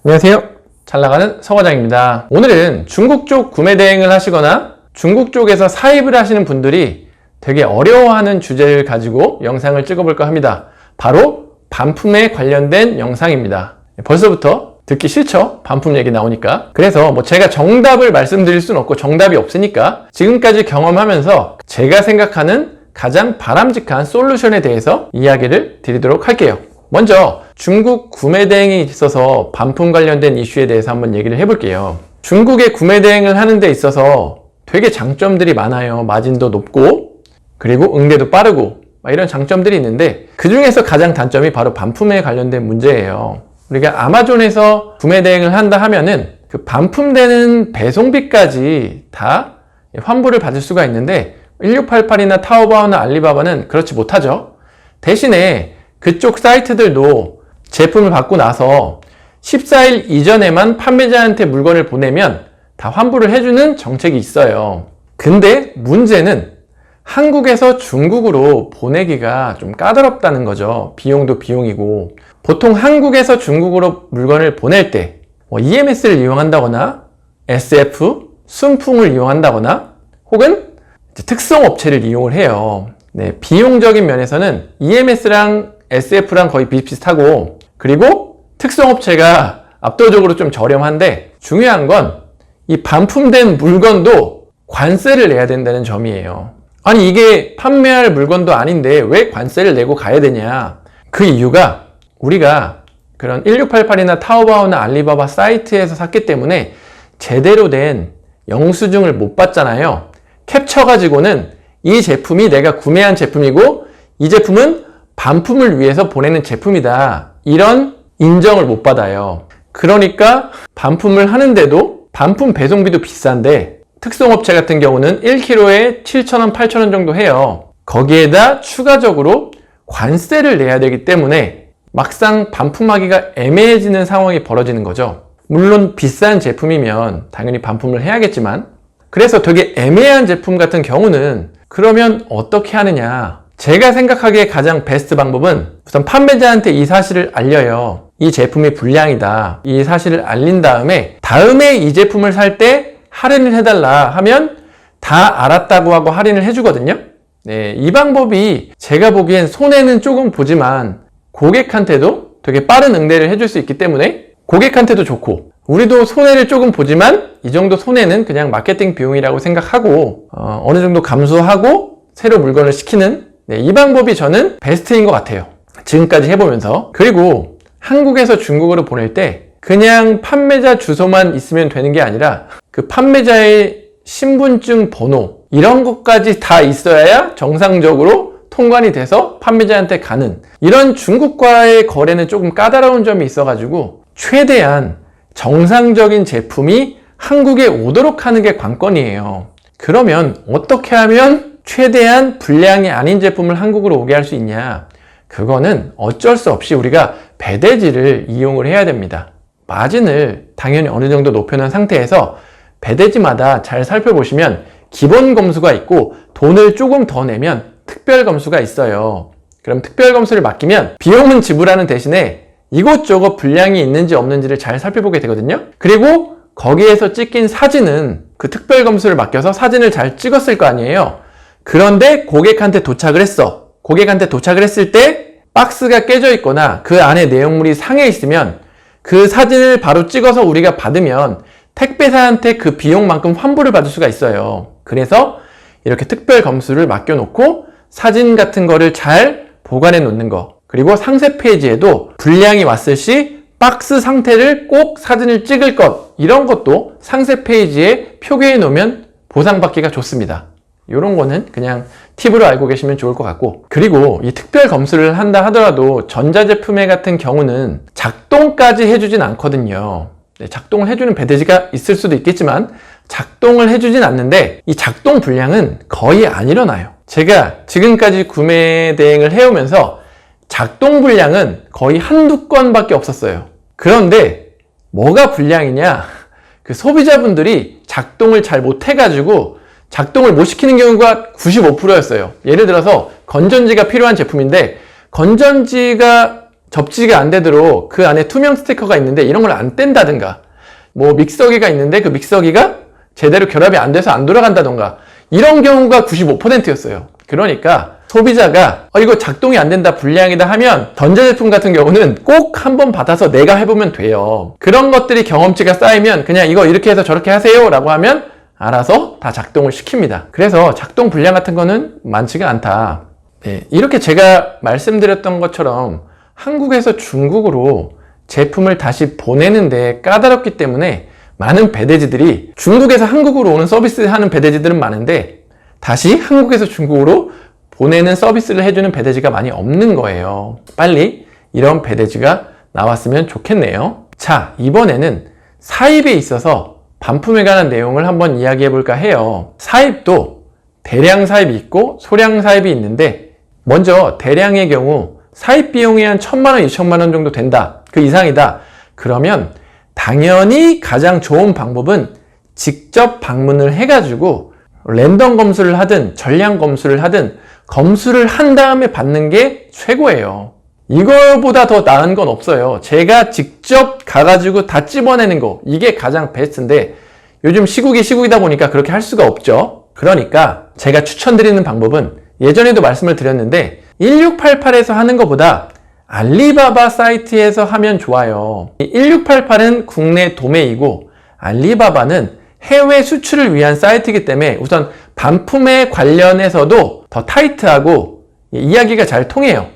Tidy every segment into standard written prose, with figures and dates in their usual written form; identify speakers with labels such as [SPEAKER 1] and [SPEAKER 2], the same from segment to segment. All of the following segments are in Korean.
[SPEAKER 1] 안녕하세요. 잘나가는 서과장입니다. 오늘은 중국 쪽 구매 대행을 하시거나 중국 쪽에서 사입을 하시는 분들이 되게 어려워하는 주제를 가지고 영상을 찍어볼까 합니다. 바로 반품에 관련된 영상입니다. 벌써부터 듣기 싫죠? 반품 얘기 나오니까. 그래서 제가 정답을 말씀드릴 수는 없고 정답이 없으니까 지금까지 경험하면서 제가 생각하는 가장 바람직한 솔루션에 대해서 이야기를 드리도록 할게요. 먼저 중국 구매 대행이 있어서 반품 관련된 이슈에 대해서 한번 얘기를 해볼게요. 중국의 구매 대행을 하는 데 있어서 되게 장점들이 많아요. 마진도 높고 그리고 응대도 빠르고 이런 장점들이 있는데 그 중에서 가장 단점이 바로 반품에 관련된 문제예요. 우리가 아마존에서 구매 대행을 한다 하면은 그 반품되는 배송비까지 다 환불을 받을 수가 있는데 1688이나 타오바오나 알리바바는 그렇지 못하죠. 대신에 그쪽 사이트들도 제품을 받고 나서 14일 이전에만 판매자한테 물건을 보내면 다 환불을 해주는 정책이 있어요. 근데 문제는 한국에서 중국으로 보내기가 좀 까다롭다는 거죠. 비용도 비용이고 보통 한국에서 중국으로 물건을 보낼 때 EMS를 이용한다거나 SF, 순풍을 이용한다거나 혹은 특성 업체를 이용을 해요. 비용적인 면에서는 EMS랑 SF랑 거의 비슷비슷하고 그리고 특성업체가 압도적으로 좀 저렴한데 중요한 건 이 반품된 물건도 관세를 내야 된다는 점이에요. 아니 이게 판매할 물건도 아닌데 왜 관세를 내고 가야 되냐. 그 이유가 우리가 그런 1688이나 타오바오나 알리바바 사이트에서 샀기 때문에 제대로 된 영수증을 못 받잖아요. 캡처 가지고는 이 제품이 내가 구매한 제품이고 이 제품은 반품을 위해서 보내는 제품이다. 이런 인정을 못 받아요. 그러니까 반품을 하는데도 반품 배송비도 비싼데 특성업체 같은 경우는 1kg에 7,000원, 8,000원 정도 해요. 거기에다 추가적으로 관세를 내야 되기 때문에 막상 반품하기가 애매해지는 상황이 벌어지는 거죠. 물론 비싼 제품이면 당연히 반품을 해야겠지만 그래서 되게 애매한 제품 같은 경우는 그러면 어떻게 하느냐. 제가 생각하기에 가장 베스트 방법은 우선 판매자한테 이 사실을 알려요. 이 제품이 불량이다. 이 사실을 알린 다음에 이 제품을 살 때 할인을 해달라 하면 다 알았다고 하고 할인을 해주거든요. 이 방법이 제가 보기엔 손해는 조금 보지만 고객한테도 되게 빠른 응대를 해줄 수 있기 때문에 고객한테도 좋고 우리도 손해를 조금 보지만 이 정도 손해는 그냥 마케팅 비용이라고 생각하고 어느 정도 감수하고 새로 물건을 시키는 이 방법이 저는 베스트인 것 같아요. 지금까지 해보면서. 그리고 한국에서 중국으로 보낼 때 그냥 판매자 주소만 있으면 되는 게 아니라 그 판매자의 신분증 번호 이런 것까지 다 있어야 정상적으로 통관이 돼서 판매자한테 가는 이런 중국과의 거래는 조금 까다로운 점이 있어가지고 최대한 정상적인 제품이 한국에 오도록 하는 게 관건이에요. 그러면 어떻게 하면 최대한 불량이 아닌 제품을 한국으로 오게 할 수 있냐. 그거는 어쩔 수 없이 우리가 배대지를 이용을 해야 됩니다. 마진을 당연히 어느 정도 높여놓은 상태에서 배대지마다 잘 살펴보시면 기본 검수가 있고 돈을 조금 더 내면 특별 검수가 있어요. 그럼 특별 검수를 맡기면 비용은 지불하는 대신에 이것저것 불량이 있는지 없는지를 잘 살펴보게 되거든요. 그리고 거기에서 찍힌 사진은 그 특별 검수를 맡겨서 사진을 잘 찍었을 거 아니에요. 그런데 고객한테 도착을 했어. 고객한테 도착을 했을 때 박스가 깨져 있거나 그 안에 내용물이 상해 있으면 그 사진을 바로 찍어서 우리가 받으면 택배사한테 그 비용만큼 환불을 받을 수가 있어요. 그래서 이렇게 특별 검수를 맡겨놓고 사진 같은 거를 잘 보관해 놓는 거. 그리고 상세 페이지에도 불량이 왔을 시 박스 상태를 꼭 사진을 찍을 것. 이런 것도 상세 페이지에 표기해 놓으면 보상받기가 좋습니다. 이런 거는 그냥 팁으로 알고 계시면 좋을 것 같고 그리고 이 특별 검수를 한다 하더라도 전자제품에 같은 경우는 작동까지 해주진 않거든요. 작동을 해주는 배대지가 있을 수도 있겠지만 작동을 해주진 않는데 이 작동 불량은 거의 안 일어나요. 제가 지금까지 구매 대행을 해오면서 작동 불량은 거의 한두 건밖에 없었어요. 그런데 뭐가 불량이냐, 그 소비자분들이 작동을 잘 못해가지고 작동을 못 시키는 경우가 95%였어요. 예를 들어서 건전지가 필요한 제품인데 건전지가 접지가 안 되도록 그 안에 투명 스티커가 있는데 이런 걸 안 뗀다든가, 뭐 믹서기가 있는데 그 믹서기가 제대로 결합이 안 돼서 안 돌아간다던가, 이런 경우가 95%였어요. 그러니까 소비자가 이거 작동이 안 된다, 불량이다 하면 전자제품 같은 경우는 꼭 한번 받아서 내가 해보면 돼요. 그런 것들이 경험치가 쌓이면 그냥 이거 이렇게 해서 저렇게 하세요 라고 하면 알아서 다 작동을 시킵니다. 그래서 작동 불량 같은 거는 많지가 않다. 네, 이렇게 제가 말씀드렸던 것처럼 한국에서 중국으로 제품을 다시 보내는데 까다롭기 때문에 많은 배대지들이, 중국에서 한국으로 오는 서비스 하는 배대지들은 많은데 다시 한국에서 중국으로 보내는 서비스를 해주는 배대지가 많이 없는 거예요. 빨리 이런 배대지가 나왔으면 좋겠네요. 자, 이번에는 사입에 있어서 반품에 관한 내용을 한번 이야기해 볼까 해요. 사입도 대량 사입이 있고 소량 사입이 있는데, 먼저 대량의 경우 사입 비용이 한 1,000만원, 2,000만원 정도 된다, 그 이상이다, 그러면 당연히 가장 좋은 방법은 직접 방문을 해가지고 랜덤 검수를 하든 전량 검수를 하든 검수를 한 다음에 받는 게 최고예요. 이거보다 더 나은 건 없어요. 제가 직접 가가지고 다 찝어내는 거, 이게 가장 베스트인데 요즘 시국이 시국이다 보니까 그렇게 할 수가 없죠. 그러니까 제가 추천드리는 방법은, 예전에도 말씀을 드렸는데 1688에서 하는 것보다 알리바바 사이트에서 하면 좋아요. 1688은 국내 도매이고 알리바바는 해외 수출을 위한 사이트이기 때문에 우선 반품에 관련해서도 더 타이트하고 이야기가 잘 통해요.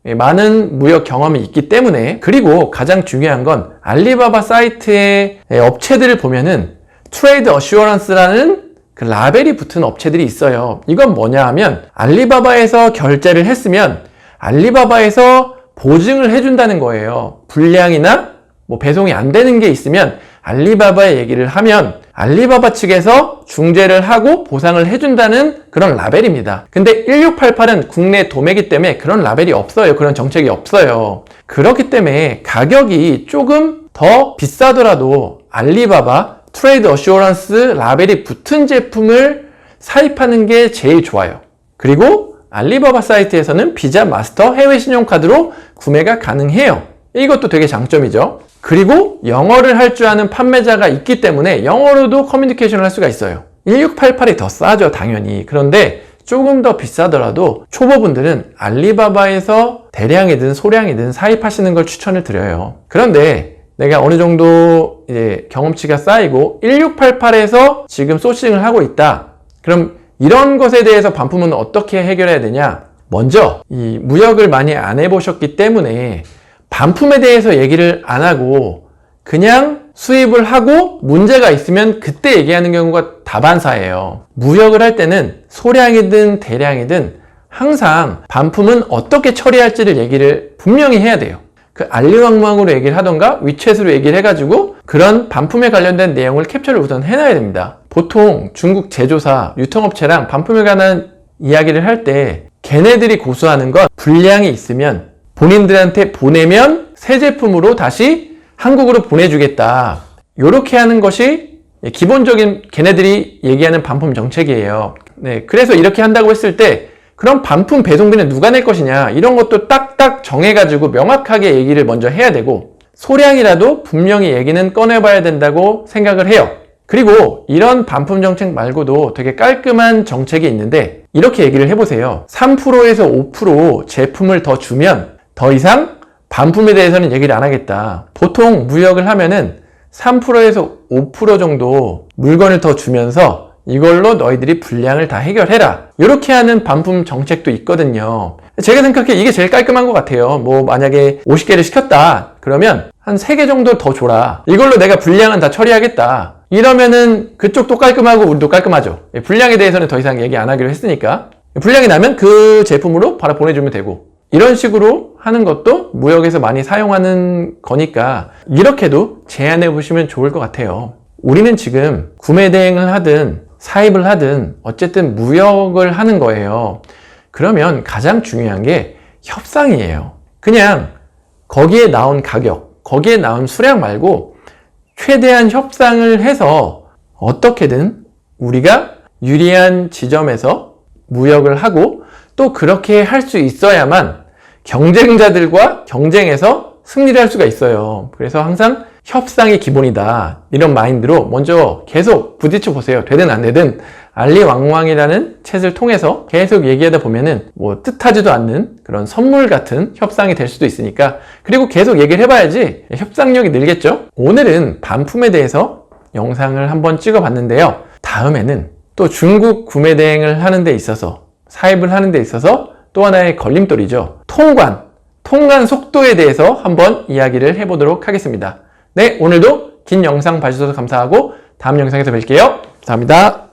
[SPEAKER 1] 많은 무역 경험이 있기 때문에. 그리고 가장 중요한 건 알리바바 사이트의 업체들을 보면은 트레이드 어슈어런스라는 그 라벨이 붙은 업체들이 있어요. 이건 뭐냐 하면 알리바바에서 결제를 했으면 알리바바에서 보증을 해준다는 거예요. 불량이나 뭐 배송이 안 되는 게 있으면 알리바바에 얘기를 하면 알리바바 측에서 중재를 하고 보상을 해준다는 그런 라벨입니다. 근데 1688은 국내 도매기 때문에 그런 라벨이 없어요. 그런 정책이 없어요. 그렇기 때문에 가격이 조금 더 비싸더라도 알리바바 트레이드 어슈어런스 라벨이 붙은 제품을 사입하는 게 제일 좋아요. 그리고 알리바바 사이트에서는 비자, 마스터, 해외 신용카드로 구매가 가능해요. 이것도 되게 장점이죠. 그리고 영어를 할 줄 아는 판매자가 있기 때문에 영어로도 커뮤니케이션을 할 수가 있어요. 1688이 더 싸죠, 당연히. 그런데 조금 더 비싸더라도 초보분들은 알리바바에서 대량이든 소량이든 사입하시는 걸 추천을 드려요. 그런데 내가 어느 정도 이제 경험치가 쌓이고 1688에서 지금 소싱을 하고 있다. 그럼 이런 것에 대해서 반품은 어떻게 해결해야 되냐? 먼저 이 무역을 많이 안 해보셨기 때문에 반품에 대해서 얘기를 안 하고 그냥 수입을 하고 문제가 있으면 그때 얘기하는 경우가 다반사예요. 무역을 할 때는 소량이든 대량이든 항상 반품은 어떻게 처리할지를 얘기를 분명히 해야 돼요. 그 알리왕망으로 얘기를 하던가 위챗으로 얘기를 해가지고 그런 반품에 관련된 내용을 캡처를 우선 해놔야 됩니다. 보통 중국 제조사, 유통업체랑 반품에 관한 이야기를 할 때 걔네들이 고수하는 건 불량이 있으면 본인들한테 보내면 새 제품으로 다시 한국으로 보내주겠다. 요렇게 하는 것이 기본적인 걔네들이 얘기하는 반품 정책이에요. 네, 그래서 이렇게 한다고 했을 때 그럼 반품 배송비는 누가 낼 것이냐, 이런 것도 딱딱 정해가지고 명확하게 얘기를 먼저 해야 되고, 소량이라도 분명히 얘기는 꺼내봐야 된다고 생각을 해요. 그리고 이런 반품 정책 말고도 되게 깔끔한 정책이 있는데 이렇게 얘기를 해보세요. 3%에서 5% 제품을 더 주면 더 이상 반품에 대해서는 얘기를 안 하겠다. 보통 무역을 하면은 3%에서 5% 정도 물건을 더 주면서 이걸로 너희들이 불량을 다 해결해라, 이렇게 하는 반품 정책도 있거든요. 제가 생각해 이게 제일 깔끔한 것 같아요. 뭐 만약에 50개를 시켰다 그러면 한 3개 정도 더 줘라, 이걸로 내가 불량은 다 처리하겠다, 이러면은 그쪽도 깔끔하고 우리도 깔끔하죠. 불량에 대해서는 더 이상 얘기 안 하기로 했으니까 불량이 나면 그 제품으로 바로 보내주면 되고, 이런 식으로 하는 것도 무역에서 많이 사용하는 거니까 이렇게도 제안해 보시면 좋을 것 같아요. 우리는 지금 구매 대행을 하든 사입을 하든 어쨌든 무역을 하는 거예요. 그러면 가장 중요한 게 협상이에요. 그냥 거기에 나온 가격, 거기에 나온 수량 말고 최대한 협상을 해서 어떻게든 우리가 유리한 지점에서 무역을 하고 또 그렇게 할 수 있어야만 경쟁자들과 경쟁해서 승리를 할 수가 있어요. 그래서 항상 협상이 기본이다. 이런 마인드로 먼저 계속 부딪혀 보세요. 되든 안 되든 알리왕왕이라는 책을 통해서 계속 얘기하다 보면은 뭐 뜻하지도 않는 그런 선물 같은 협상이 될 수도 있으니까, 그리고 계속 얘기를 해봐야지 협상력이 늘겠죠. 오늘은 반품에 대해서 영상을 한번 찍어 봤는데요. 다음에는 또 중국 구매 대행을 하는 데 있어서, 사입을 하는 데 있어서 또 하나의 걸림돌이죠. 통관 속도에 대해서 한번 이야기를 해보도록 하겠습니다. 네, 오늘도 긴 영상 봐주셔서 감사하고 다음 영상에서 뵐게요. 감사합니다.